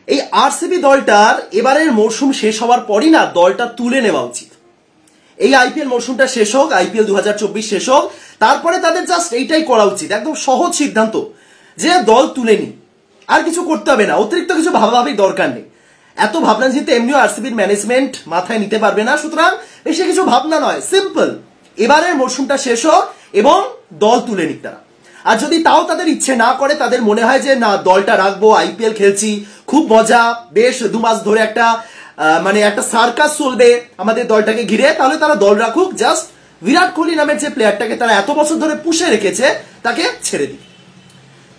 এই আরসিবি দলটার এবারের মৌসুম শেষ হওয়ার পরই না দলটা তুলে নেওয়া উচিত। এই আইপিএল মৌসুমটা শেষ হোক, আইপিএল 2024 শেষ হোক, তারপরে তাদের জাস্ট এইটাই করা উচিত, একদম সহজ সিদ্ধান্ত যে দল তুলে নি, আর কিছু করতে হবে না, অতিরিক্ত কিছু ভাবাভাবির দরকার নেই। এত ভাবনা চিন্তা এমনিও আরসিবির ম্যানেজমেন্ট মাথায় নিতে পারবে না, সুতরাং বেশি কিছু ভাবনা নয়, সিম্পল এবারের মৌসুমটা শেষ হোক এবং দল তুলে নিক তারা। আর যদি তাও তাদের ইচ্ছে না করে, তাদের মনে হয় যে না দলটা রাখবো, আইপিএল খেলছি, খুব মজা, বেশ 2 মাস ধরে একটা মানে একটা সার্কাস চলবে আমাদের দলটাকে ঘিরে, তাহলে তারা দল রাখুক, জাস্ট বিরাট কোহলি নামের যে প্লেয়ারটাকে তারা এত বছর ধরে পুষে রেখেছে তাকে ছেড়ে দিক।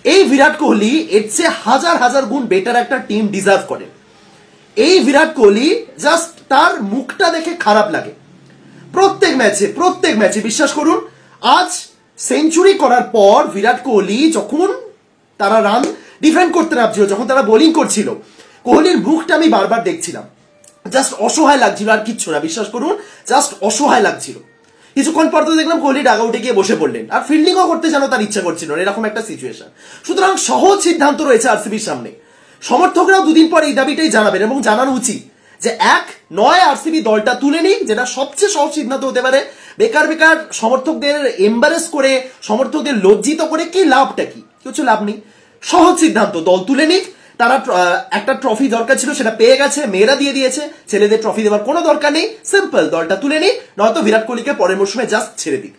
এই বিরাট কোহলি এর চেয়ে হাজার হাজার গুণ বেটার একটা টিম ডিজার্ভ করে। এই বিরাট কোহলি জাস্ট তার মুখটা দেখে খারাপ লাগে প্রত্যেক ম্যাচে বিশ্বাস করুন। আজ সেঞ্চুরি করার পর বিরাট কোহলি যখন তারা রান ডিফেন্ড করতে নামছিল, যখন তারা বোলিং করছিল, কোহলির মুখটা আমি বারবার দেখছিলাম, জাস্ট অসহায় লাগছিল, আর কিচ্ছু না, বিশ্বাস করুন, জাস্ট অসহায় লাগছিল। কিছুক্ষণ পর তো দেখলাম কোহলি ডাগ আউটে গিয়ে বসে পড়লেন, আর ফিল্ডিংও করতে যেন তার ইচ্ছা করছিল, এরকম একটা সিচুয়েশন। সুতরাং সহজ সিদ্ধান্ত রয়েছে আরসিবির সামনে। সমর্থকরাও 2 দিন পর এই দাবিটাই জানাবেন এবং জানানো উচিত যে নয় আরসিবি দলটা তুলে নিক, যেটা সবচেয়ে সহজ সিদ্ধান্ত হতে পারে। বেকার সমর্থকদের এম্বারেস করে, সমর্থকদের লজ্জিত করে কি লাভটা, কি কিছু লাভ নেই। সহজ সিদ্ধান্ত, দল তুলে নিক। তারা একটা ট্রফি দরকার ছিল, সেটা পেয়ে গেছে, মেয়েরা দিয়ে দিয়েছে, ছেলেদের ট্রফি দেওয়ার কোনো দরকার নেই, সিম্পল দলটা তুলে নিক, নয়তো বিরাট কোহলিকে পরের মরশুমে জাস্ট ছেড়ে দিক।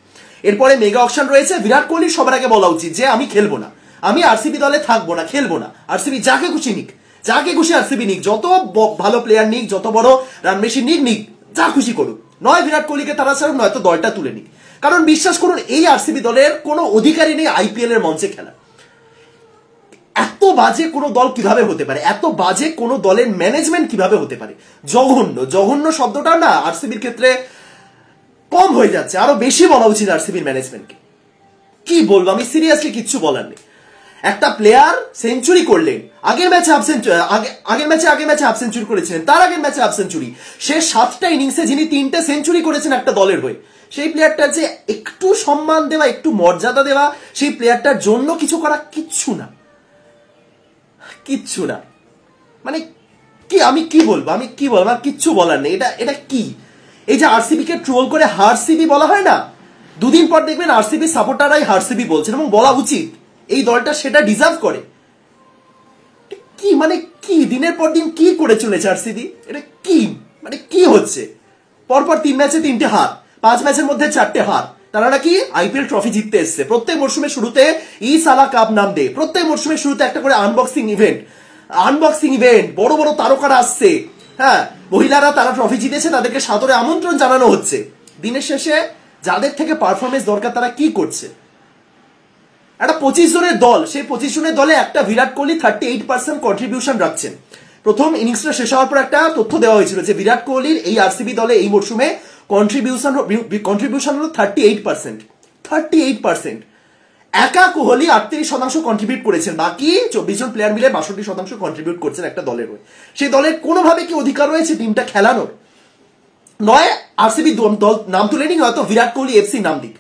এরপরে মেগা অকশন রয়েছে, বিরাট কোহলি সবার আগে বলা উচিত যে আমি খেলবো না, আমি আরসিবি দলে থাকবো না, খেলবো না, আরসিবি যাকে খুশি নিক, যাকে খুশি আরসিবি নিক, যত ভালো প্লেয়ার নিক, যত বড় রান মেশিন নিক, যা খুশি করুক, নয় বিরাট কোহলিকে তারা ছাড়ুক, নয়তো দলটা তুলে নিক। কারণ বিশ্বাস করুন এই আরসিবি দলের কোনো অধিকারই নেই আইপিএল এর মঞ্চে খেলা। এত বাজে কোনো দল কিভাবে হতে পারে, এত বাজে কোনো দলের ম্যানেজমেন্ট কিভাবে হতে পারে, জঘন্য শব্দটা না আরসিবির ক্ষেত্রে কম হয়ে যাচ্ছে, আরো বেশি বলা উচিত আরসিবির ম্যানেজমেন্টকে। কি বলবো আমি, সিরিয়াসলি কিচ্ছু বলার নেই। একটা প্লেয়ার সেঞ্চুরি করলেন, আগের ম্যাচে হাফ সেঞ্চুরি করেছিলেন, তার আগের ম্যাচে হাফ সেঞ্চুরি, সে 7টা ইনিংসে যিনি 3টে সেঞ্চুরি করেছেন একটা দলের হয়ে, সেই প্লেয়ারটার যে একটু সম্মান দেওয়া, একটু মর্যাদা দেওয়া, সেই প্লেয়ারটার জন্য কিছু করা, কিচ্ছু না। মানে কি আমি কি বলবো, আর কিচ্ছু বলার নেই। এটা কি, এই যে আরসিবি কে ট্রোল করে হারসিবি বলা হয় না, 2 দিন পর দেখবেন আরসিবি সাপোর্টাররাই হারসিবি বলছেন, এবং বলা উচিত, এই দলটা সেটা ডিজার্ভ করে। কি মানে কি দিনের পর দিন কি করে চলেছে আরসিবি, এটা কি মানে কি হচ্ছে, পরপর 3 ম্যাচে 3টে হার, 5 ম্যাচের মধ্যে 4টে হার। তারা নাকি আইপিএল ট্রফি জিততে এসছে। প্রত্যেক মরশুমের শুরুতে ই সালা কাপ নাম দে, প্রত্যেক মরশুমের শুরুতে একটা করে আনবক্সিং ইভেন্ট, বড় বড় তারকারা আসছে, হ্যাঁ, মহিলারা তারা ট্রফি জিতেছে, তাদেরকে সাদরে আমন্ত্রণ জানানো হচ্ছে। দিনের শেষে যাদের থেকে পারফরমেন্স দরকার তারা কি করছে? একটা 25 জনের দল, সেই 25 জনের দলে একটা বিরাট কোহলি 38% কন্ট্রিবিউশন রাখছেন। প্রথম ইনিংসটা শেষ হওয়ার পর একটা তথ্য দেওয়া হয়েছিল যে বিরাট কোহলির এই আরসিবি দলে এই মরশুমে কন্ট্রিবিউশন হলো 38%। একা কোহলি 38% কন্ট্রিবিউট করেছেন, বাকি 24 জন প্লেয়ার মিলে 62% কন্ট্রিবিউট করছেন একটা দলের হয়ে। সেই দলের কোনোভাবে কি অধিকার রয়েছে টিমটা খেলানোর? নয় আরসিবি দল নাম তুলে নিক, হয়তো বিরাট কোহলি এফসি নাম দিক,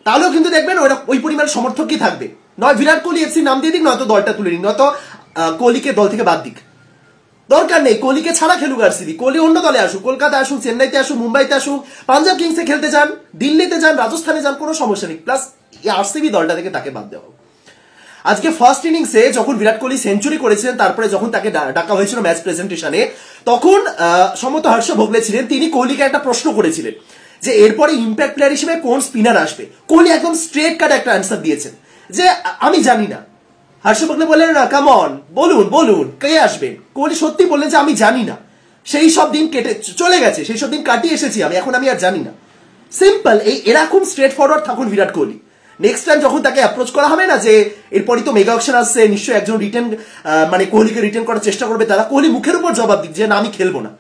তাহলেও কিন্তু দেখবেন ওই পরিমাণ সমর্থকই থাকবে। নয় বিরাট কোহলি এফসি নাম দিয়ে দিক, নয়তো দলটা তুলে নিক, নয়তো কোহলিকে দল থেকে বাদ দিক। দরকার নেই, কোহলিকে ছাড়া খেলুক আরসিবি, কোহলি অন্য দলে আসুক, কলকাতা আসুক, চেন্নাইতে আসুক, মুম্বাইতে আসুক, পাঞ্জাব কিংসে খেলতে যান, দিল্লিতে যান, রাজস্থানে যান, কোনো সমস্যা নেই। প্লাস আরসিবি দলটা থেকে তাকে বাদ দেওয়া হোক। আজকে ফার্স্ট ইনিংসে যখন বিরাট কোহলি সেঞ্চুরি করেছিলেন, তারপরে যখন তাকে ডাকা হয়েছিল ম্যাচ প্রেজেন্টেশনে, তখন সম্ভবত হর্ষ ভোগলে ছিলেন, তিনি কোহলিকে একটা প্রশ্ন করেছিলেন যে এরপরে ইম্প্যাক্ট প্লেয়ার হিসেবে কোন স্পিনার আসবে। কোহলি একদম স্ট্রেট কাট একটা অ্যান্সার দিয়েছেন যে আমি জানি না। হর্ষ ভোগলে বললেন কাম অন, বলুন কে আসবে। কোহলি সত্যি বললেন যে আমি জানি না, সেই সব দিন কেটে চলে গেছে, সেই সব দিন কাটিয়ে এসেছি আমি, এখন আমি আর জানি না। সিম্পল, এরকম স্ট্রেট ফরওয়ার্ড থাকুন বিরাট কোহলি। নেক্সট টাইম যখন তাকে অ্যাপ্রোচ করা হবে না যে এরপরই তো মেগা অকশন আসছে, নিশ্চয়ই একজন রিটার্ন মানে কোহলিকে রিটার্ন করার চেষ্টা করবে তারা, কোহলি মুখের উপর জবাব দিক যে না আমি খেলবো না।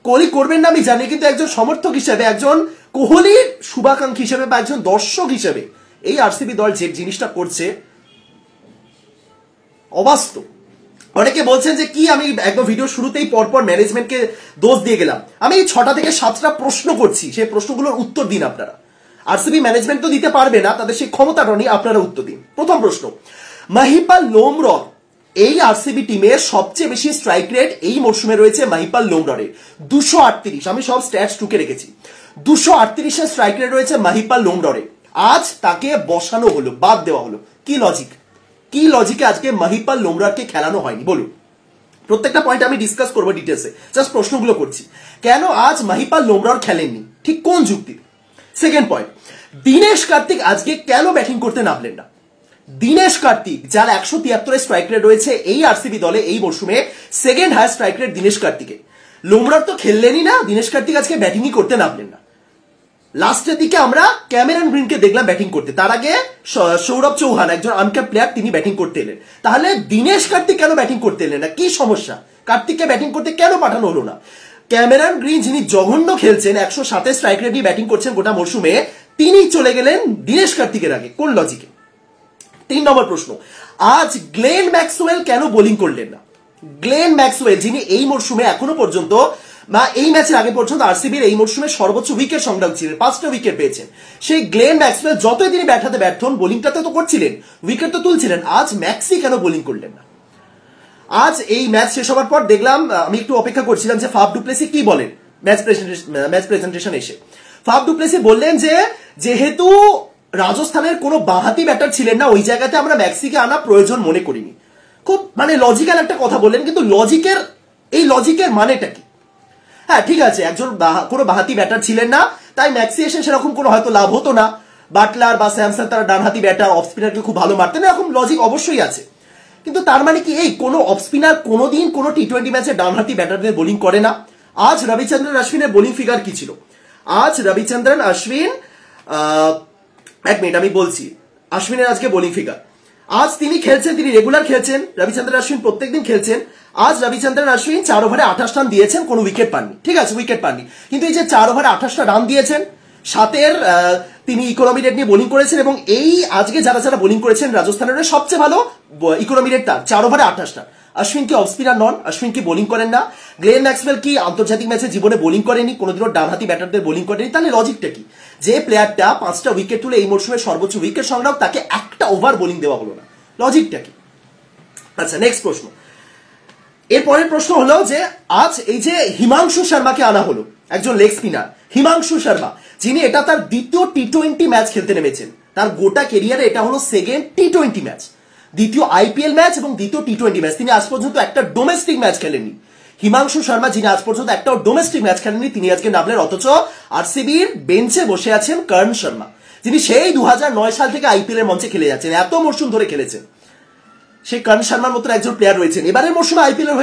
কোহলি করবেন না আমি জানি, কিন্তু একজন সমর্থক হিসেবে, একজন কোহলির শুভাকাঙ্ক্ষী হিসেবে বা একজন দর্শক হিসেবে এই আরসিবি দল যে জিনিসটা করছে অবাস্তব। অনেকে বলছেন যে কি আমি একদম ভিডিও শুরুতেই পরপর ম্যানেজমেন্টকে দোষ দিয়ে গেলাম। আমি 6টা থেকে 7টা প্রশ্ন করছি, সেই প্রশ্নগুলোর উত্তর দিন আপনারা। আরসিবি ম্যানেজমেন্ট তো দিতে পারবে না, তাদের সেই ক্ষমতাটা নেই, আপনারা উত্তর দিন। প্রথম প্রশ্ন, মাহিপাল লোমরর এই আরসিবি টিমের সবচেয়ে বেশি স্ট্রাইক রেট এই মরশুমে রয়েছে মহিপাল লোমড়ারের 238। আমি সব স্ট্যাটস টুকে রেখেছি। 238 স্ট্রাইক রেট রয়েছে মহিপাল লোমড়ারের। আজ তাকে বসানো হলো, বাদ দেওয়া হলো। কি লজিক, কি লজিকে আজকে মহিপাল লোমড়ারকে খেলানো হয়নি বলুন? প্রত্যেকটা পয়েন্ট আমি ডিসকাস করবো ডিটেলসে, জাস্ট প্রশ্নগুলো করছি। কেন আজ মহিপাল লোমড়ার খেলেননি, ঠিক কোন যুক্তি? সেকেন্ড পয়েন্ট, দীনেশ কার্তিক আজকে কেন ব্যাটিং করতে নামলেন না? দীনেশ কার্তিক, যার 173 স্ট্রাইক রেট রয়েছে এই আরসিবি দলে এই মরশুমে, second highest strike rate Dinesh কার্তিকের। লোমড়ার তো খেললেনই না, দীনেশ কার্তিক আজকে ব্যাটিংই করতে নামলেন না। লাস্টের দিকে আমরা ক্যামেরন গ্রিনকে দেখলাম ব্যাটিং করতে, তার আগে সৌরভ চৌহান একজন আনক্যাপ প্লেয়ার, তিনি ব্যাটিং করতে এলেন। তাহলে দীনেশ কার্তিক কেন ব্যাটিং করতে এলেন না? কি সমস্যা? কার্তিককে ব্যাটিং করতে কেন পাঠানো হলো না? ক্যামেরন গ্রিন, যিনি জঘন্য খেলছেন, 107 স্ট্রাইক রেট নিয়ে ব্যাটিং করছেন গোটা মরশুমে, তিনি চলে গেলেন দীনেশ কার্তিকের আগে, কোন লজিকে? 3 নম্বর প্রশ্ন, আজ গ্লেন ম্যাক্সওয়েল কেন বোলিং করলেন না? গ্লেন ম্যাক্সওয়েল, যিনি এই মরশুমে এখনো পর্যন্ত বা এই ম্যাচের আগে পর্যন্ত আরসিবির এই মরশুমে সর্বোচ্চ উইকেট সংগ্রাহক ছিলেন, 5টা উইকেট পেয়েছেন, সেই গ্লেন ম্যাক্সওয়েল যতই তিনি ব্যাটাতে ব্যর্থ হন, বোলিংটাতে তো করছিলেন, উইকেট তো তুলছিলেন। আজ ম্যাক্সি কেন বোলিং করলেন না? আজ এই ম্যাচ শেষ হওয়ার পর দেখলাম, আমি একটু অপেক্ষা করছিলাম যে ফাফ ডুপ্লেসি কি বলেন ম্যাচ প্রেজেন্টেশন এসে। ফাফ ডুপ্লেসি বললেন যে যেহেতু রাজস্থানের কোনো বাঁহাতি ব্যাটার ছিলেন না, ওই জায়গাতে আমরা ম্যাক্সিকে আনা প্রয়োজন মনে করিনি। খুব মানে লজিক্যাল একটা কথা বললেন, কিন্তু এই লজিকের মানেটা কি? হ্যাঁ ঠিক আছে, একজন কোনো বাঁহাতি ব্যাটার ছিলেন না, তাই ম্যাক্সি এসে সেরকম কোনো হয়তো লাভ হতো না। বাটলার বা স্যামসন তারা ডানহাতি ব্যাটার, অফ স্পিনারকে খুব ভালো মারতেন, এরকম লজিক অবশ্যই আছে। কিন্তু তার মানে কি এই কোনো অফ স্পিনার কোনোদিন কোনো টি20 ম্যাচে ডানহাতি ব্যাটারদের বোলিং করে না? আজ রবিচন্দ্রন অশ্বিনের বোলিং ফিগার কি ছিল? আজ রবিচন্দ্রন অশ্বিন, এক মিনিট আমি বলছি অশ্বিনের আজকে বোলিং ফিগার। আজ তিনি খেলছেন, তিনি রেগুলার খেলছেন, রবিচন্দ্রন অশ্বিন প্রত্যেকদিন খেলছেন। আজ রবিচন্দ্রন অশ্বিন 4 ওভারে 28 রান দিয়েছেন, কোনো উইকেট পাননি, ঠিক আছে উইকেট পাননি, কিন্তু এই যে 4 ওভারে 28টা রান দিয়েছেন, সাতের তিনি ইকোনমি রেট নিয়ে বোলিং করেছেন, এবং এই আজকে যারা যারা বোলিং করেছেন রাজস্থানের সবচেয়ে ভালো ইকোনমি রেট তার, 4 ওভারে 28 রান। অশ্বিন কি অফ স্পিনার নন? অশ্বিন কি বোলিং করেন না? গ্লেন ম্যাক্সওয়েল কি আন্তর্জাতিক ম্যাচে জীবনে বোলিং করেনি, কোনোদিনও ডানহাতি ব্যাটারদের বোলিং করেনি? তাহলে লজিকটা কি? যে প্লেয়ারটা 5টা উইকেট তুলে এই মরশুমে সর্বোচ্চ উইকেট সংগ্রাহক, তাকে একটা ওভার বোলিং দেওয়া হলো না, লজিকটা কি? আচ্ছা নেক্সট প্রশ্ন, এরপরের প্রশ্ন হলো যে আজ এই যে হিমাংশু শর্মাকে আনা হলো, একজন লেগ স্পিনার হিমাংশু শর্মা, যিনি এটা তার দ্বিতীয় টি20 ম্যাচ খেলতে নেমেছেন, তার গোটা কেরিয়ারে এটা হলো সেকেন্ড টি20 ম্যাচ, দ্বিতীয় আইপিএল ম্যাচ এবং দ্বিতীয় টি20 ম্যাচ। তিনি আজ পর্যন্ত একটা ডোমেস্টিক ম্যাচ খেলেননি। হিমাংশু শর্মা, যিনি আজ পর্যন্ত একটাও ডোমেস্টিক ম্যাচ খেলেননি, তিনি আজকে নামলেন। অথচ আরসিবির বেঞ্চে বসে আছেন করণ শর্মা, যিনি সেই 2009 সাল থেকে আইপিএল এর মঞ্চে খেলে যাচ্ছেন, এত মরশুম ধরে খেলেছেন। সেই করণ শর্মার মতো একজন প্লেয়ার রয়েছেন, এবারের মরশুমে আইপিএল এর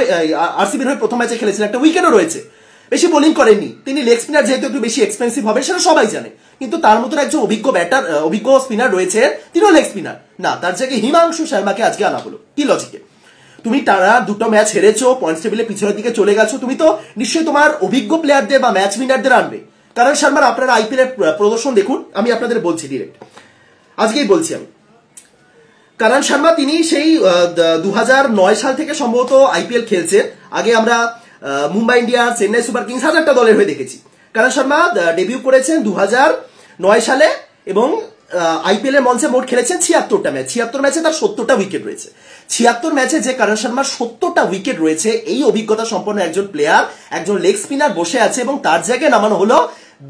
আরসিবির হয়ে প্রথম ম্যাচে খেলেছেন, একটা উইকেটও রয়েছে, বেশি বোলিং করেননি। তিনি লেগ স্পিনার, যেহেতু একটু বেশি এক্সপেন্সিভ হবে সেটা সবাই জানে, কিন্তু তার মতো একজন অভিজ্ঞ ব্যাটার, অভিজ্ঞ স্পিনার রয়েছে, তিনিও লেগ স্পিনার না, তার জায়গায় হিমাংশু শর্মাকে আজকে আনা হলো। কি লজিকে? তুমি তারা দুটো ম্যাচ হেরেছো, পয়েন্টস টেবিলে পিছনের দিকে চলে গেছো, তুমি তো নিশ্চয়ই তোমার অভিজ্ঞ প্লেয়ারদের বা ম্যাচ উইনারদের আনবে। করণ শর্মার আপনারা আইপিএল এর প্রদর্শন দেখুন, আমি আপনাদের বলছি ডিরেক্ট, আজকেই বলছি আমি। করণ শর্মা তিনি সেই 2009 সাল থেকে সম্ভবত আইপিএল খেলছেন। আগে আমরা Mumbai Indians, Chennai Super Kings, হাজারটা দলের হয়ে দেখেছি। করণ শর্মা ডেবিউ করেছেন 2009 সালে এবং আইপিএল এর মঞ্চে মোট খেলেছেন 76টা ম্যাচ। 76 ম্যাচে তার 70টা উইকেট রয়েছে। 76 ম্যাচে যে করণ শর্মার 70টা উইকেট রয়েছে, এই অভিজ্ঞতা সম্পন্ন একজন প্লেয়ার, একজন লেগ স্পিনার বসে আছে, এবং তার জায়গায় নামানো হলো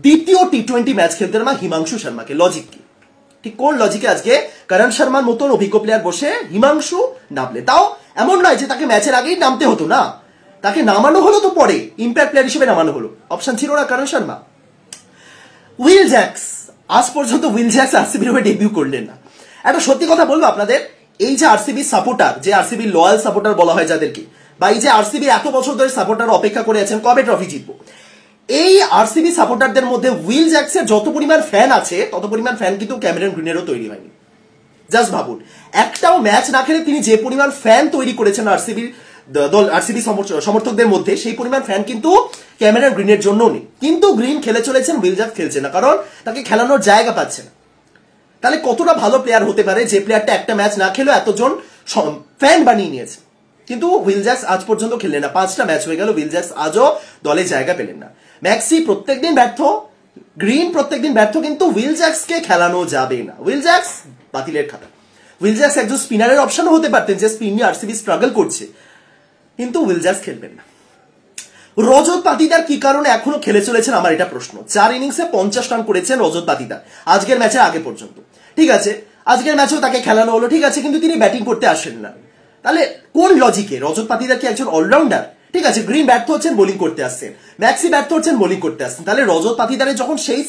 দ্বিতীয় টি20 ম্যাচ খেলতে নামা হিমাংশু শর্মাকে। লজিক কি? ঠিক কোন লজিকে আজকে করণ শর্মার মতন অভিজ্ঞ প্লেয়ার বসে হিমাংশু নামলে? তাও এমন নয় যে তাকে ম্যাচের আগেই নামতে হতো না, তাকে নামানো হলো তো পরে, ইম্প্যাক্ট প্লেয়ার হিসেবে নামানো হলো, অপশন ছিল না করণ শর্মা। উইল জ্যাক্স, আজ পর্যন্ত উইল জ্যাক্স আরসিবির হয়ে ডেবিউ করলেন না। একটা সত্যি কথা বলবো আপনাদের, এই যে আরসিবি সাপোর্টার, যে আরসিবি লয়াল সাপোর্টার বলা হয় যাদেরকে, বা এই যে আরসিবি এত বছর ধরে সাপোর্টার অপেক্ষা করে আছেন কবে ট্রফি জিতবো, এই আরসিবি সাপোর্টারদের মধ্যে উইল জ্যাক্সের যত পরিমাণ ফ্যান আছে, তত পরিমাণ ফ্যান কিন্তু ক্যামেরন গ্রিনেরও তৈরি হয়নি। জাস্ট ভাবুন, একটাও ম্যাচ না খেলে তিনি যে পরিমাণ ফ্যান তৈরি করেছেন আরসিবির দল, আরসিবি সমর্থকদের মধ্যে, সেই পরিমাণ ফ্যান কিন্তু ক্যামেরন গ্রিনের জন্য নেই। কিন্তু গ্রিন খেলে চলেছেন, উইল জ্যাক্স খেলছে না, কারণ তাকে খেলানোর জায়গা পাচ্ছে না। তাহলে কতটা ভালো প্লেয়ার হতে পারে যে প্লেয়ারটা একটা ম্যাচ না খেলেও এতজন ফ্যান বানিয়ে নিয়েছে। কিন্তু উইল জ্যাক্স আজ পর্যন্ত খেললেন না। 5টা ম্যাচ হয়ে গেল, উইল জ্যাক্স আজও দলে জায়গা পেলেন না। ম্যাক্সি প্রত্যেকদিন ব্যর্থ, গ্রিন প্রত্যেকদিন ব্যর্থ, কিন্তু উইল জ্যাক্সকে খেলানো যাবে না। উইল জ্যাক্স বাতিলের খাতা। উইল জ্যাক্স একজন স্পিনারের অপশনও হতে পারতেন, যে স্পিন নিয়ে আরসিবি স্ট্রাগল করছে, কিন্তু উইল জ্যাক্স খেলবেন না। রজত পাতিদার কি কারণে এখনো খেলে চলেছেন আমার এটা প্রশ্ন। 4 ইনিংসে 50 রান করেছেন রজত পাতিদার আজকের ম্যাচের আগে পর্যন্ত। ঠিক আছে, আজকের ম্যাচেও তাকে খেলানো হলো, ঠিক আছে, কিন্তু তিনি ব্যাটিং করতে আসেন না। তাহলে কোন লজিকে? রজত পাতিদার কি একজন অলরাউন্ডার? ঠিক আছে, গ্রিন ব্যর্থ হচ্ছেন, বোলিং করতে আসছেন, ম্যাক্সি ব্যর্থ হচ্ছেন, বোলিং করতে আসছেন। তাহলে রজত পাতিদারের যখন সেই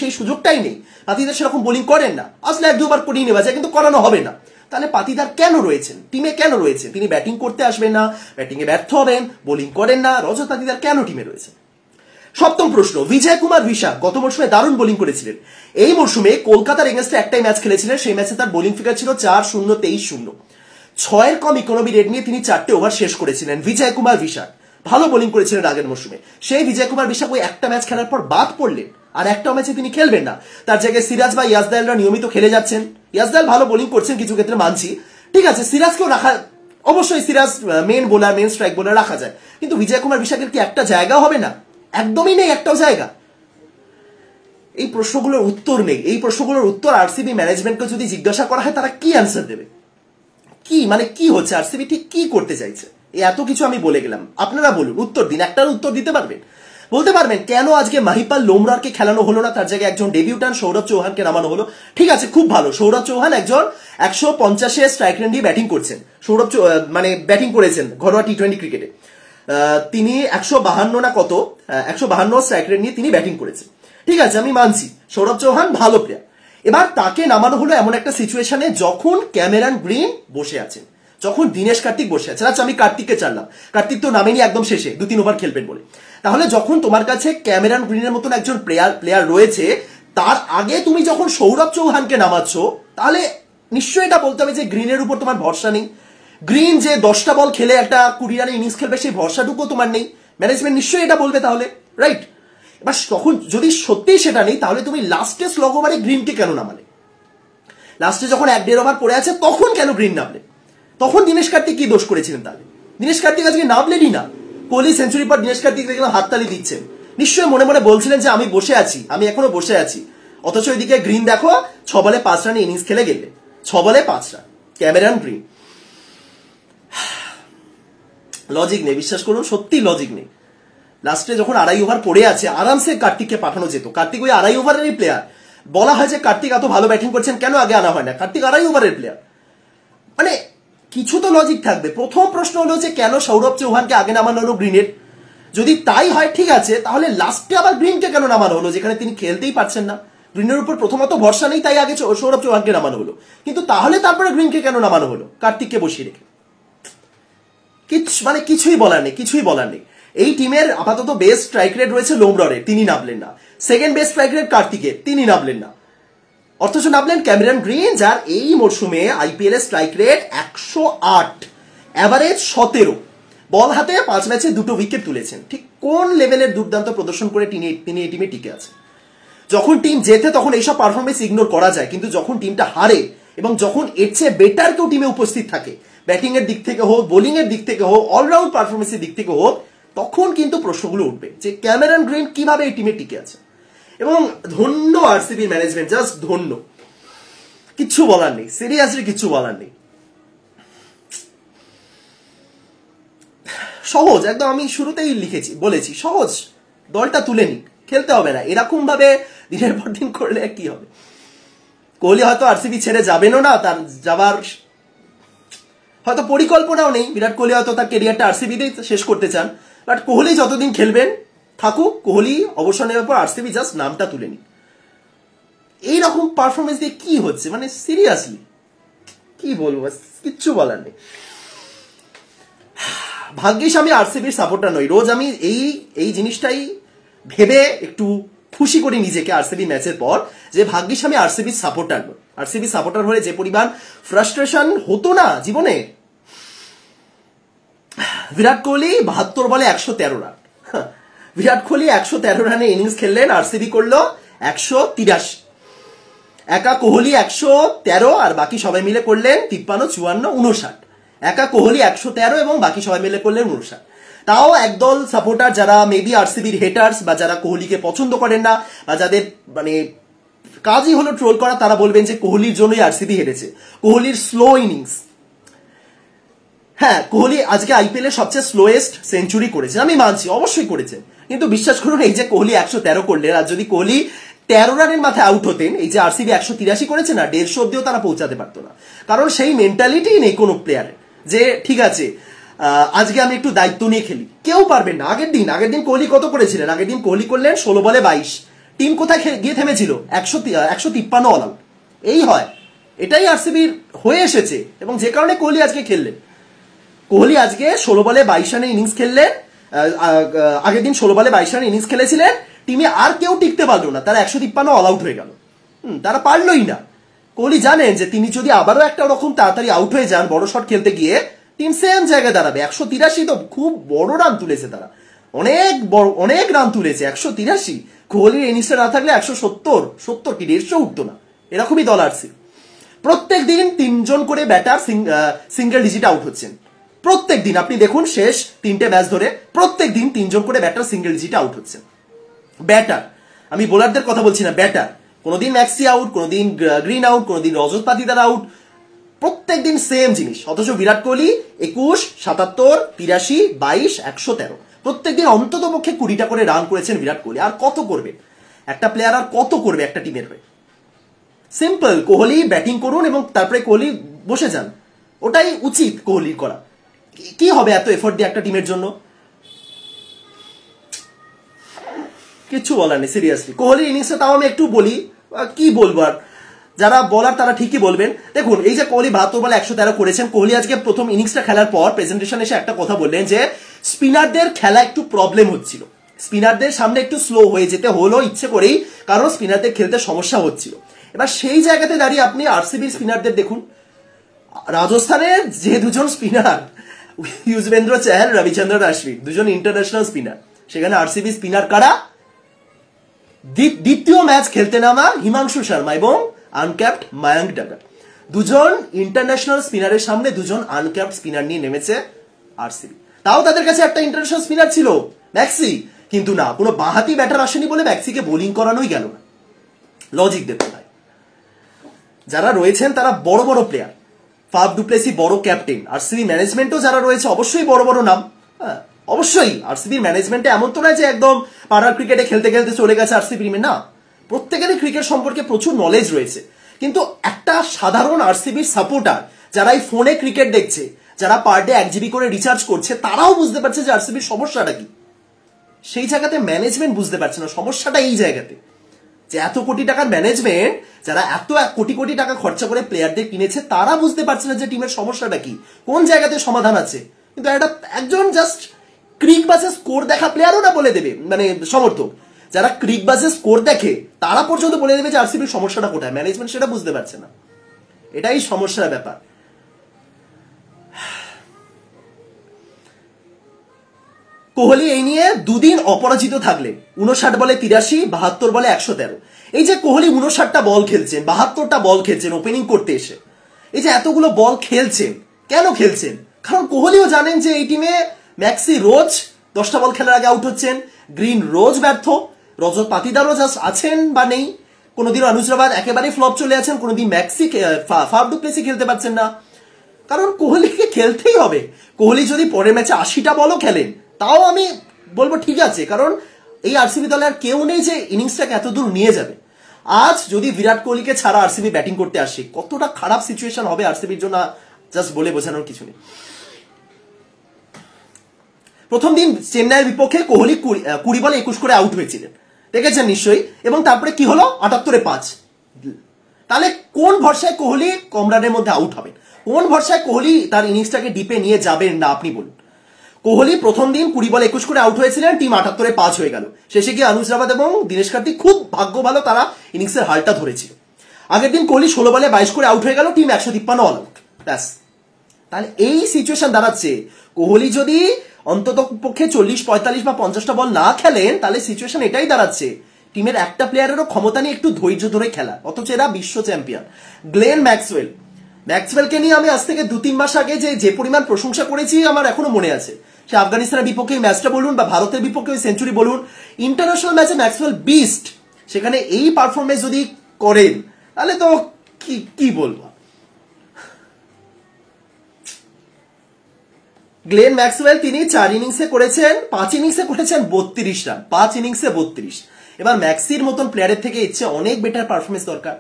সেই সুযোগটাই নেই, পাতিদার সেরকম বোলিং করেন না, আসলে 1-2 বার করিয়ে নেওয়া যায়, কিন্তু করানো হবে না। তাহলে পাতিদার কেন রয়েছেন টিমে? কেন রয়েছেন? তিনি ব্যাটিং করতে আসবেন না, ব্যাটিং এ ব্যর্থ হবেন, বোলিং করেন না, রজত পাতিদার কেন টিমে রয়েছেন? সপ্তম প্রশ্ন, বিজয় কুমার বিশাখ গত মরশুমে দারুণ বোলিং করেছিলেন। এই মরশুমে কলকাতার এগেনস্টে একটাই ম্যাচ খেলেছিলেন, সেই ম্যাচে তার বোলিং ফিগার ছিল 4-0-23-0। 6-এর কম ইকোনমি রেট নিয়ে তিনি 4টে ওভার শেষ করেছিলেন। বিজয় কুমার বিশাখ ভালো বোলিং করেছিলেন আগের মরশুমে। সেই বিজয় কুমার বিশাখ ওই একটা ম্যাচ খেলার পর বাদ পড়লেন, আর একটা ম্যাচে তিনি খেলবেন না। তার জায়গায় সিরাজ বা ইয়াজদালরা নিয়মিত খেলে যাচ্ছেন। ইয়াজদাল ভালো বোলিং করছেন কিছু ক্ষেত্রে, মানছি, ঠিক আছে, সিরাজকেও রাখা, অবশ্যই Siraj main bowler, main strike bowler রাখা যায়, কিন্তু বিজয় কুমার বিশাখের কি একটা জায়গা হবে না? একদমই নেই একটাও জায়গা। এই প্রশ্নগুলোর উত্তর নেই। এই প্রশ্নগুলোর উত্তর আরসিবি ম্যানেজমেন্টকে যদি জিজ্ঞাসা করা হয়, তারা কি অ্যান্সার দেবে? কি মানে কি হচ্ছে, আরসিবি ঠিক কি করতে চাইছে? এত কিছু আমি বলে গেলাম, আপনারা বলুন, উত্তর দিন, একটার উত্তর দিতে পারবেন? বলতে পারবেন কেন আজকে মাহিপাল লোমরারকে খেলানো হলো না, তার জায়গায় একজন ডেবিউটান সৌরভ চৌহানকে নামানো হলো? ঠিক আছে, খুব ভালো, সৌরভ চৌহান একজন 150 স্ট্রাইক রেট দিয়ে ব্যাটিং করছেন। সৌরভ মানে ব্যাটিং করেছেন ঘরোয়া টি20 ক্রিকেটে, তিনি 152 না কত 152 স্ট্রাইক রেট নিয়ে তিনি ব্যাটিং করেছেন। ঠিক আছে, আমি মানছি সৌরভ চৌহান ভালো প্লেয়ার। এবার তাকে নামানো হলো এমন একটা সিচুয়েশনে যখন ক্যামেরন গ্রিন বসে আছেন, যখন দীনেশ কার্তিক বসে আছেন। আচ্ছা, আমি কার্তিককে চাললাম, কার্তিক তো নামেনি একদম শেষে 2-3 ওভার খেলবেন বলে। তাহলে যখন তোমার কাছে ক্যামেরন গ্রিনের মতন একজন প্লেয়ার রয়েছে, তার আগে তুমি যখন সৌরভ চৌহানকে নামাচ্ছ, তাহলে নিশ্চয়ই এটা বলতে হবে যে গ্রিনের উপর তোমার ভরসা নেই। গ্রিন যে 10টা বল খেলে একটা 20 রানের ইনিংস খেলবে, সেই ভরসাটুকু তোমার নেই। ম্যানেজমেন্ট নিশ্চয়ই এটা বলবে তাহলে, রাইট? এবার তখন যদি সত্যিই সেটা নেই, তাহলে তুমি লাস্টে স্লগ ওভারে গ্রিনকে কেন নামালে? লাস্টে যখন 1-1.5 ওভার পড়ে আছে, তখন কেন গ্রিন নামলে? তখন দীনেশ কার্তিক কি দোষ করেছিলেন? তাহলে দীনেশ কার্তিক আজকে নামলেনই না। কোহলি সেঞ্চুরি পর দীনেশ কার্তিক দেখলাম হাততালি দিচ্ছেন, নিশ্চয়ই মনে মনে বলছিলেন যে আমি বসে আছি, আমি এখনো বসে আছি। অথচ ওইদিকে গ্রিন দেখো 6 বলে 5 রানে ইনিংস খেলে গেলে, 6 বলে 5 রান ক্যামেরন গ্রিন। লজিক নেই, বিশ্বাস করুন, সত্যি লজিক নেই। লাস্টে যখন 2.5 ওভার পড়ে আছে, আরামসে কার্তিককে পাঠানো যেত। কার্তিক ওই 2.5 ওভারেরই প্লেয়ার। বলা হয় যে কার্তিক এত ভালো ব্যাটিং করছেন, কেন আগে আনা হয় না? কার্তিক 2.5 ওভারের প্লেয়ার। মানে কিছু তো লজিক থাকবে। প্রথম প্রশ্ন হলো যে কেন সৌরভ চৌহানকে আগে নামানো হলো গ্রিনের? যদি তাই হয় ঠিক আছে, তাহলে লাস্টে আবার গ্রিনকে কেন নামানো হলো, যেখানে তিনি খেলতেই পারছেন না? গ্রিনের উপর প্রথমত ভরসা নেই, তাই আগে সৌরভ চৌহানকে নামানো হলো। কিন্তু তাহলে তারপরে গ্রিনকে কেন নামানো হলো কার্তিককে বসিয়ে রেখে? মানে কিছুই বলার নেই, কিছুই বলার নেই। এই টিমের আপাতত বেস্ট স্ট্রাইক রেট রয়েছে লোমরারের, তিনি নামলেন না। সেকেন্ড বেস্ট স্ট্রাইক রেট কার্তিকের, তিনি নামলেন না। অথচ নামলেন ক্যামেরন গ্রিন, যার এই মরশুমে আইপিএল এর স্ট্রাইক রেট 108, অ্যাভারেজ 17, বল হাতে 5 ম্যাচে 2টো উইকেট তুলেছেন। ঠিক কোন লেভেলের দুর্দান্ত প্রদর্শন করে তিনি এই টিমে টিকে আছেন? যখন টিম জেতে তখন এইসব পারফরমেন্স ইগনোর করা যায়, কিন্তু যখন টিমটা হারে এবং যখন এর চেয়ে বেটার কেউ টিমে উপস্থিত থাকে, ব্যাটিং এর দিক থেকে হোক, বোলিং এর দিক থেকে হোক, অলরাউন্ড পারফরমেন্সের দিক থেকে হোক, তখন কিন্তু প্রশ্নগুলো উঠবে যে ক্যামেরন গ্রিন কিভাবে এই টিমে টিকে আছে। এবং ধন্য আরসিবি ম্যানেজমেন্ট, জাস্ট ধন্য, কিচ্ছু বলার নেই, সিরিয়াসলি কিচ্ছু বলার নেই। সহজ একদম, আমি শুরুতেই বলেছি সহজ, দলটা তুলে নি, খেলতে হবে না। এরকম ভাবে দিনের পর দিন করলে কি হবে? কোহলি হয়তো আরসিবি ছেড়ে যাবেনও না, তার যাবার হয়তো পরিকল্পনাও নেই। বিরাট কোহলি হয়তো তার কেরিয়ারটা আরসিবিতেই শেষ করতে চান, বাট কোহলি যতদিন খেলবেন থাকুক, কোহলি অবসর নেওয়ার পর আরসিবি জাস্ট নামটা তুলে নি। এইরকম পারফরমেন্স দিয়ে কি হচ্ছে, মানে সিরিয়াসলি কি বলবো, কিচ্ছু বলার নেই। ভাগ্যিস আমি আরসিবির সাপোর্টার নই। রোজ আমি এই জিনিসটাই ভেবে একটু খুশি করি নিজেকে আরসিবি ম্যাচের পর, যে ভাগ্যিস আমি আরসিবির সাপোর্টার নই। আরসিবি সাপোর্টার হলে যে পরিমাণ ফ্রাস্ট্রেশন হতো না জীবনে। বিরাট কোহলি 72 বলে 113 রান, বিরাট কোহলি 113 রানে ইনিংস খেললেন, আরসিবি করলো 183। একা কোহলি 113 আর বাকি সবাই মিলে করলেন 53, 54, 59। একা কোহলি 113 এবং বাকি সবাই মিলে করলেন 59। তাও একদল সাপোর্টার যারা মেবি আরসিবির হেটার্স, বা যারা কোহলিকে পছন্দ করেন না, বা যাদের মানে কাজই হলো ট্রোল করা। তারা বলবেন যে কোহলির জন্যই আরসিবি হেরেছে, কোহলির স্লো ইনিংস। হ্যাঁ, কোহলি আজকে আইপিএল এর সবচেয়ে স্লোয়েস্ট সেঞ্চুরি করেছেন, আমি মানছি, অবশ্যই করেছেন। কিন্তু বিশ্বাস করুন, এই যে কোহলি 113 করলেন, আর যদি কোহলি 13 রানের মাথায় আউট হতেন, এই যে আরসিবি 183 করেছে না, 150 অব্দিও তারা পৌঁছাতে পারতো না। কারণ সেই মেন্টালিটি নেই কোনো প্লেয়ারের যে ঠিক আছে আজকে আমি একটু দায়িত্ব নিয়ে খেলি, কেউ পারবেন না। আগের দিন কোহলি কত করেছিলেন? আগের দিন কোহলি করলেন 16 বলে 22। টিম কোথায় গিয়ে থেমেছিল? 153 অল আউট। এই হয়, এটাই আরসিবির হয়ে এসেছে, এবং যে কারণে কোহলি আজকে খেললেন। কোহলি আজকে 16 বলে 22 রানের ইনিংস খেললেন। আগের দিন 16 বলে 22 রানের ইনিংস খেলেছিলেন, টিমে আর কেউ টিকতে পারলো না, তারা 153 অল আউট হয়ে গেল। তারা পারলোই না। কোহলি জানেন যে তিনি যদি আবারও একটা রকম তাড়াতাড়ি আউট হয়ে যান বড় শট খেলতে গিয়ে, টিম সেম জায়গায় দাঁড়াবে। 183 তো খুব বড় রান তুলেছে তারা, অনেক রান তুলেছে। 183 কোহলির ইনিংসটা না থাকলে 170 কি 150 উঠতো না, এরকমই দল আরসিবি। প্রত্যেক দিন 3 জন করে ব্যাটার সিঙ্গেল ডিজিট আউট হচ্ছেন। প্রত্যেক দিন আপনি দেখুন, শেষ 3টে ম্যাচ ধরে প্রত্যেক দিন 3 জন করে ব্যাটার সিঙ্গেল ডিজিটে আউট হচ্ছেন। ব্যাটার, আমি বোলারদের কথা বলছি না, ব্যাটার। কোনোদিন ম্যাক্সি আউট, কোনোদিন গ্রিন আউট, কোনোদিন রজত পাতিদার আউট, প্রত্যেক দিন সেম জিনিস। অথচ বিরাট কোহলি 21, 77, 83, 22, 113 প্রত্যেকদিন অন্তত পক্ষে 20টা করে রান করেছেন বিরাট কোহলি। আর কত করবে একটা প্লেয়ার, আর কত করবে একটা টিমের হয়ে? সিম্পল, কোহলি ব্যাটিং করুন এবং তারপরে কোহলি বসে যান, ওটাই উচিত কোহলির করা। কি হবে এত এফোর্ট দিয়ে একটা টিমের জন্য? কিচ্ছু বলার নেই সিরিয়াসলি। কোহলির ইনিংসে তাও আমি একটু বলি, কি বলবো আর, যারা বলার তারা ঠিকই বলবেন। দেখুন, এই যে কোহলি 72 বলে 113 করেছেন, কোহলি আজকে প্রথম ইনিংসটা খেলার পর প্রেজেন্টেশন এসে একটা কথা বললেন যে স্পিনারদের খেলা একটু প্রবলেম হচ্ছিল, স্পিনারদের সামনে একটু স্লো হয়ে যেতে হলো ইচ্ছে করেই, কারণ স্পিনারদের খেলতে সমস্যা হচ্ছিল। এবার সেই জায়গাতে দাঁড়িয়ে আপনি আরসিবির স্পিনারদের দেখুন। রাজস্থানের যে দুজন স্পিনার, ইউজবেন্দ্র চাহাল, রবিচন্দ্রন অশ্বিন, দুজন ইন্টারন্যাশনাল স্পিনার, সেখানে আরসিবি স্পিনার কারা? দ্বিতীয় ম্যাচ খেলতে নামা হিমাংশু শর্মা এবং আনক্যাপড মায়াঙ্ক ডাগার, দুজন ইন্টারন্যাশনাল স্পিনারের সামনে দুজন আনক্যাপড স্পিনার নিয়ে নেমেছে আরসিবি। তাও তাদের কাছে একটা ইন্টারন্যাশনাল স্পিনার ছিল, ম্যাক্সি, কিন্তু না, কোনো বাঁহাতি ব্যাটার আসেনি বলে ম্যাক্সিকে বোলিং করানোই গেল না। লজিক দেখতে হয়, যারা রয়েছেন তারা বড় বড় প্লেয়ার, ফাফ ডুপ্লেসি বড় ক্যাপ্টেন, আরসিবি ম্যানেজমেন্টও যারা রয়েছে অবশ্যই বড় বড় নাম। হ্যাঁ, অবশ্যই আরসিবির ম্যানেজমেন্টে এমন তো নয় যে একদম পাড়ার ক্রিকেটে খেলতে খেলতে চলে গেছে আরসিবি টিমে, না, প্রত্যেকেরই ক্রিকেট সম্পর্কে প্রচুর নলেজ রয়েছে। কিন্তু একটা সাধারণ আরসিবির সাপোর্টার যারা এই ফোনে ক্রিকেট দেখছে, যারা পার ডে 1 GB করে রিচার্জ করছে, তারাও বুঝতে পারছে যে আরসিবির সমস্যাটা কি। সেই জায়গাতে ম্যানেজমেন্ট বুঝতে পারছে না সমস্যাটা এই জায়গাতে, যে এত কোটি টাকার ম্যানেজমেন্ট, যারা এত কোটি কোটি টাকা খরচা করে প্লেয়ারদের কিনেছে, তারা বুঝতে পারছে না যে টিমের সমস্যাটা কি, কোন জায়গাতে সমাধান আছে। কিন্তু একজন জাস্ট ক্রিক বাসে স্কোর দেখা প্লেয়ারও না বলে দেবে, মানে সমর্থক যারা ক্রিক বাসে স্কোর দেখে তারা পর্যন্ত বলে দেবে যে আরসিবির সমস্যাটা কোথায়, ম্যানেজমেন্ট সেটা বুঝতে পারছে না। এটাই সমস্যার ব্যাপার। কোহলি এই নিয়ে দুদিন অপরাজিত থাকলে 59 বলে 83, 72 বলে 113। এই যে কোহলি 59টা বল খেলছেন, 72টা বল খেলছেন ওপেনিং করতে এসে, এই যে এতগুলো বল খেলছেন, কেন খেলছেন? কারণ কোহলিও জানেন যে এই টিমে ম্যাক্সি রোজ 10টা বল খেলার আগে আউট হচ্ছেন, গ্রিন রোজ ব্যর্থ, রজত পাতিদারও জাস্ট আছেন বা নেই, কোনোদিন অনুজরাবাদ একেবারে ফ্লপ চলে আছেন, কোনোদিন ম্যাক্সি ফাফ ডুপ্লেসি খেলতে পারছেন না। কারণ কোহলিকে খেলতেই হবে। কোহলি যদি পরের ম্যাচে 80টা বলও খেলেন, তাও আমি বলবো ঠিক আছে, কারণ এই আরসিবি দলে আর কেউ নেই যে ইনিংসটাকে এত দূর নিয়ে যাবে। আজ যদি বিরাট কোহলিকে ছাড়া আরসিবি ব্যাটিং করতে আসে, কতটা খারাপ সিচুয়েশন হবে আরসিবির জন্য, জাস্ট বলে বোঝানোর কিছু নেই। প্রথম দিন চেন্নাইয়ের বিপক্ষে কোহলি 20 বলে 21 করে আউট হয়েছিলেন, দেখেছেন নিশ্চয়ই, এবং তারপরে কি হলো? 78-এ 5। তাহলে কোন ভরসায় কোহলি কম রানের মধ্যে আউট হবেন? কোন ভরসায় কোহলি তার ইনিংসটাকে ডিপে নিয়ে যাবেন না, আপনি বলুন। কোহলি প্রথম দিন 20 বলে 21 করে আউট হয়েছিলেন, টিম 78-এ 5 হয়ে গেল। শেষে গিয়ে অনুজ রাবাত এবং দীনেশ কার্তিক খুব ভাগ্য ভালো, তারা ইনিংসের হালটা ধরেছিল। আগের দিন কোহলি 16 বলে 22 করে আউট হয়ে গেল, টিম 153 অল আউট, ব্যাস। তাহলে এই সিচুয়েশন দাঁড়াচ্ছে, কোহলি যদি অন্তত পক্ষে 40, 45 বা 50টা বল না খেলেন, তাহলে সিচুয়েশন এটাই দাঁড়াচ্ছে, টিমের একটা প্লেয়ারেরও ক্ষমতা নিয়ে একটু ধৈর্য ধরে খেলা, অথচ এরা বিশ্ব চ্যাম্পিয়ন। গ্লেন ম্যাক্সওয়েলকে নিয়ে আমি আজ থেকে 2-3 মাস আগে যে পরিমাণ প্রশংসা করেছি আমার এখনো মনে আছে। সে আফগানিস্তানের বিপক্ষে ম্যাচটা বলুন বা ভারতের বিপক্ষে সেঞ্চুরি বলুন, ইন্টারন্যাশনাল ম্যাচে ম্যাক্সওয়েল বিস্ট। সেখানে এই পারফরমেন্স যদি করেন তাহলে তো কি বলবো। গ্লেন ম্যাক্সওয়েল তিনি 4 ইনিংসে করেছেন 5 ইনিংসে করেছেন 32 রান, 5 ইনিংসে 32। এবার ম্যাক্সির মতন প্লেয়ারের থেকে ইচ্ছে অনেক বেটার পারফরমেন্স দরকার।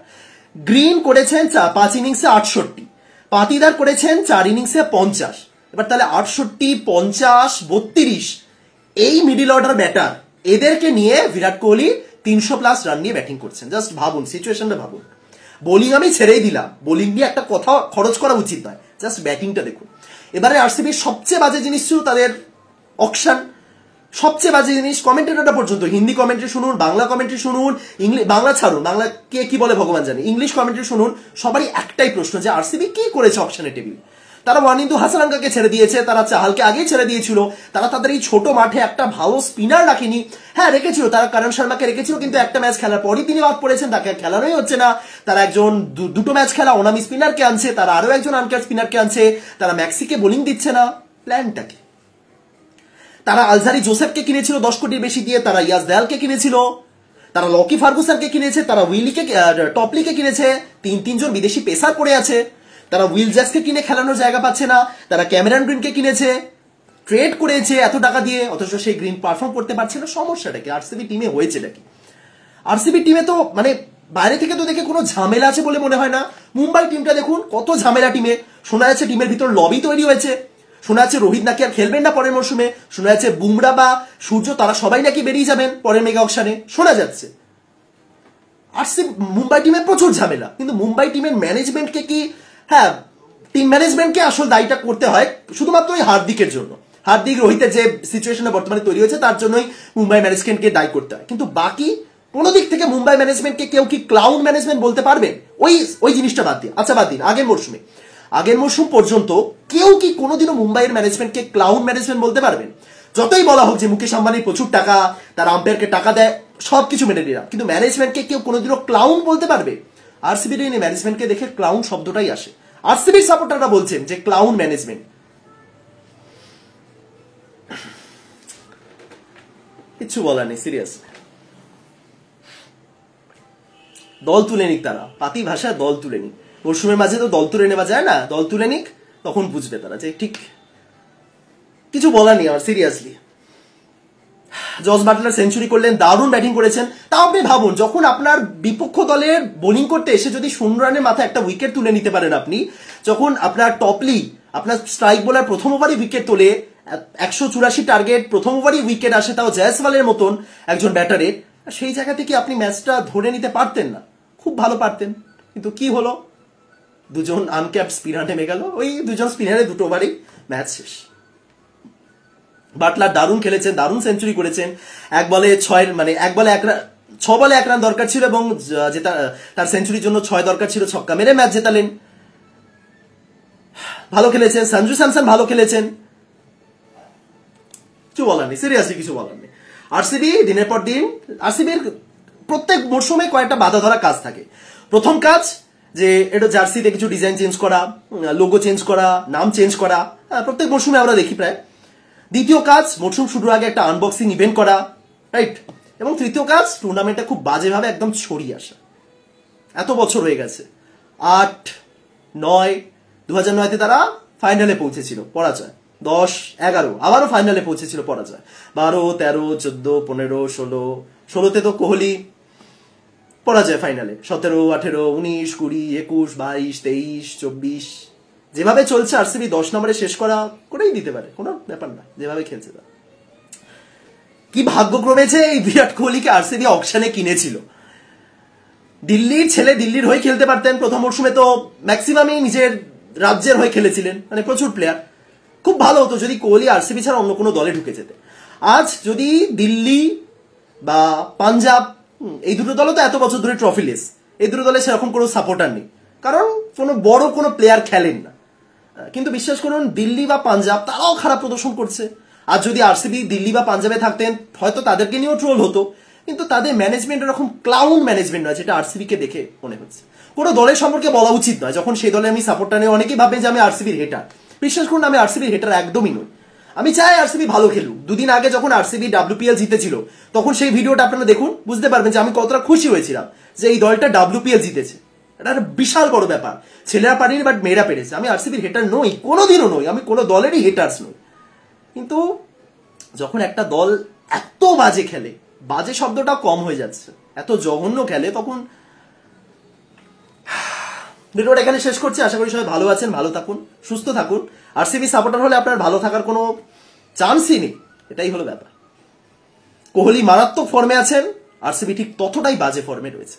গ্রিন করেছেন 5 ইনিংসে 68, পাতিদার করেছেন 4 ইনিংসে 50। এবার তাহলে 68, 50, 32 এই মিডিল অর্ডার ব্যাটার, এদেরকে নিয়ে বিরাট কোহলি 300+ রান নিয়ে ব্যাটিং করছেন। জাস্ট ভাবুন, সিচুয়েশনটা ভাবুন। বোলিং আমি ছেড়েই দিলাম, বোলিং নিয়ে একটা কথা খরচ করা উচিত নয়, জাস্ট ব্যাটিংটা দেখুন। এবারে আরসিবির সবচেয়ে বাজে জিনিস ছিল তাদের অকশন, সবচেয়ে বাজে জিনিস। কমেন্টেটরটা পর্যন্ত হিন্দি কমেন্ট্রি শুনুন, বাংলা কমেন্ট্রি শুনুন, বাংলা ছাড়ুন, বাংলা কে কি বলে ভগবান জানে, ইংলিশ কমেন্ট্রি শুনুন, সবারই একটাই প্রশ্ন যে আরসিবি কি করেছে অকশনের টেবিল। তারা ওয়ানিন্দু হাসালাঙ্কাকে ছেড়ে দিয়েছে, তারা চাহালকে আগেই ছেড়ে দিয়েছিল, তারা তাদের এই ছোট মাঠে একটা ভালো স্পিনার রাখেনি। হ্যাঁ রেখেছিল, তারা করণ শর্মাকে রেখেছিল, কিন্তু একটা ম্যাচ খেলার পরই তিনি বাদ পড়েছেন, তাকে খেলানোই হচ্ছে না। তারা একজন দুটো ম্যাচ খেলা অনামি স্পিনারকে আনছে, তারা আরো একজন আনকেয়ার স্পিনারকে আনছে, তারা ম্যাক্সিকে বোলিং দিচ্ছে না। প্ল্যানটা কি? তারা আলজারি জোসেফকে কিনেছিল 10 কোটির বেশি দিয়ে, তারা ইয়াস দয়ালকে কিনেছিল, তারা লকি ফার্গুসনকে কিনেছে, তারা টপলিকে কিনেছে, তিনজন বিদেশি পেসার পড়ে আছে। তারা উইল জ্যাক্সকে কিনে খেলানোর জায়গা পাচ্ছে না, তারা ক্যামেরন গ্রিনকে কিনেছে, ট্রেড করেছে এত টাকা দিয়ে, অথচ সেই গ্রিন পারফর্ম করতে পারছে না। সমস্যাটা কি? আরসিবি টিমে হয়েছে নাকি? আরসিবি টিমে তো মানে বাইরে থেকে তো দেখে কোনো ঝামেলা আছে বলে মনে হয় না। মুম্বাই টিমটা দেখুন কত ঝামেলা টিমে। শোনা যাচ্ছে টিমের ভিতর লবি তৈরি হয়েছে, শোনা যাচ্ছে রোহিত নাকি আর খেলবেন না পরের মরশুমে, শোনা যাচ্ছে বুমরা বা সূর্য তারা সবাই নাকি বেরিয়ে যাবেন পরের মেগা অকশনে, শোনা যাচ্ছে। আরসিবি মুম্বাই টিমে প্রচুর ঝামেলা, কিন্তু মুম্বাই টিমের ম্যানেজমেন্টকে কি, হ্যাঁ টিম ম্যানেজমেন্টকে আসল দায়ীটা করতে হয় শুধুমাত্র ওই হার্দিকের জন্য। হার্দিক রোহিতের যে সিচুয়েশনে বর্তমানে তৈরি হয়েছে তার জন্যই মুম্বাই ম্যানেজমেন্টকে দায়ী করতে হয়, কিন্তু বাকি কোনো দিক থেকে মুম্বাই ম্যানেজমেন্টকে কেউ কি ক্লাউন ম্যানেজমেন্ট বলতে পারবেন? ওই জিনিসটা বাদ দিন, আচ্ছা বাদ দিন, আগের মরশুম পর্যন্ত কেউ কি কোনোদিনও মুম্বাইয়ের ম্যানেজমেন্টকে ক্লাউন ম্যানেজমেন্ট বলতে পারবেন? যতই বলা হোক যে মুকেশ আম্বানির প্রচুর টাকা, তার আম্পায়ারকে টাকা দেয়, সবকিছু মেনে নিলাম, কিন্তু ম্যানেজমেন্টকে কেউ কোনোদিনও ক্লাউন বলতে পারবে? আরসিবির এই ম্যানেজমেন্টকে দেখে ক্লাউন শব্দটাই আসে। আরসিবির সাপোর্টাররা বলছেন যে ক্লাউন ম্যানেজমেন্ট। কিচ্ছু বলার নেই, সিরিয়াস। দল তুলে নিক তারা, পাতি ভাষায় দল তুলে নিক। মরশুমের মাঝে তো দল তুলে নেওয়া যায় না, দল তুলে নিক, তখন বুঝবে তারা যে ঠিক। কিছু বলার নেই আমার, সিরিয়াসলি। জস বাটলার সেঞ্চুরি করলেন, দারুণ ব্যাটিং করেছেন। তাও আপনি ভাবুন, যখন আপনার বিপক্ষ দলের বোলিং করতে এসে যদি 0 রানের মাথায় একটা উইকেট তুলে নিতে পারেন আপনি, যখন আপনার টপলি আপনার স্ট্রাইক বোলার প্রথম ওভারই উইকেট তোলে, 184 টার্গেট, প্রথম ওভারই উইকেট আসে, তাও জয়সওয়ালের মতন একজন ব্যাটারের, সেই জায়গা থেকে আপনি ম্যাচটা ধরে নিতে পারতেন না? খুব ভালো পারতেন, কিন্তু কি হলো, দুজন আনক্যাপড স্পিনার নেমে গেল, ওই দুজন স্পিনারে 2 ওভারেই ম্যাচ শেষ। বাটলার দারুণ খেলেছেন, দারুণ সেঞ্চুরি করেছেন। 6 বলে 1 রান দরকার ছিল, এবং তার সেঞ্চুরির জন্য 6 দরকার ছিল, ছক্কা মেরে ম্যাচ জেতালেন। ভালো খেলেছেন, সঞ্জু স্যামসন ভালো খেলেছেন, কিছু বলার নেই, সিরিয়াসলি কিছু বলার নেই। আরসিবি দিনের পর দিন, আরসিবির প্রত্যেক মরশুমে কয়েকটা বাধা ধরা কাজ থাকে। প্রথম কাজ যে এটা জার্সিতে কিছু ডিজাইন চেঞ্জ করা, লোগো চেঞ্জ করা, নাম চেঞ্জ করা, প্রত্যেক মরশুমে আমরা দেখি প্রায়। দ্বিতীয় কাজ মরশুম শুরুর আগে একটা আনবক্সিং ইভেন্ট করা, রাইট? এবং তৃতীয় কাজ টুর্নামেন্টে খুব বাজেভাবে একদম ছড়িয়ে আসা। এত বছর হয়ে গেছে, 8, 9, 2009-তে তারা ফাইনালে পৌঁছেছিল, পরাজয়। 10, 11 আবারও ফাইনালে পৌঁছেছিল, পরাজয়। 12, 13, 14, 15, 16, 16তে তো কোহলি পরাজয় ফাইনালে। 17, 18, 19, 20, 21, 22, 23, 24, যেভাবে চলছে আরসিবি 10 নম্বরে শেষ করেই দিতে পারে, কোনো ব্যাপার না, যেভাবে খেলছে তারা। কি ভাগ্যক্রমে যে এই বিরাট কোহলিকে আরসিবি অকশনে কিনেছিল। দিল্লির ছেলে, দিল্লির হয়ে খেলতে পারতেন। প্রথম মরশুমে তো ম্যাক্সিমামই নিজের রাজ্যের হয়ে খেলেছিলেন, মানে প্রচুর প্লেয়ার। খুব ভালো হতো যদি কোহলি আরসিবি ছাড়া অন্য কোনো দলে ঢুকে যেতে। আজ যদি দিল্লি বা পাঞ্জাব, এই দুটো দলও তো এত বছর ধরে ট্রফিলেস, এই দুটো দলে সেরকম কোনো সাপোর্টার নেই, কারণ কোনো বড় কোনো প্লেয়ার খেলেন না। কিন্তু বিশ্বাস করুন, দিল্লি বা পাঞ্জাব তারাও খারাপ প্রদর্শন করছে। আর যদি আরসিবি দিল্লি বা পাঞ্জাবে থাকতেন, হয়তো তাদেরকে নিয়েও ট্রোল হতো, কিন্তু তাদের ম্যানেজমেন্ট এরকম ক্লাউন ম্যানেজমেন্ট নয়, যেটা আরসিবিকে দেখে মনে হচ্ছে। কোনো দলের সম্পর্কে বলা উচিত নয়, যখন সেই দলে আমি সাপোর্টার নেই। অনেকেই ভাববেন যে আমি আরসিবির হেটার। বিশ্বাস করুন, আমি আরসিবির হেটার একদমই নই। আমি চাই আরসিবি ভালো খেলুক। দুদিন আগে যখন আরসিবি WPL জিতেছিল তখন সেই ভিডিওটা আপনারা দেখুন, বুঝতে পারবেন যে আমি কতটা খুশি হয়েছিলাম যে এই দলটা WPL জিতেছে। এটা একটা বিশাল বড় ব্যাপার। ছেলেরা পারেনি বাট মেয়েরা পেরেছে। আমি আরসিবির হেটার নই, কোনোদিনও নই, আমি কোনো দলেরই হেটার্স নই, কিন্তু যখন একটা দল এত বাজে খেলে, বাজে শব্দটা কম হয়ে যাচ্ছে, এত জঘন্য খেলে, তখন ভিডিওটা এখানে শেষ করছি। আশা করি সবাই ভালো আছেন, ভালো থাকুন, সুস্থ থাকুন। আরসিবি সাপোর্টার হলে আপনার ভালো থাকার কোনো চান্সই নেই, এটাই হলো ব্যাপার। কোহলি মারাত্মক ফর্মে আছেন, আরসিবি ঠিক ততটাই বাজে ফর্মে রয়েছে।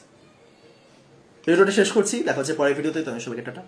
ভিডিওটা শেষ করছি, দেখা হচ্ছে পরের ভিডিওতে। তো সবাইকে টাটা।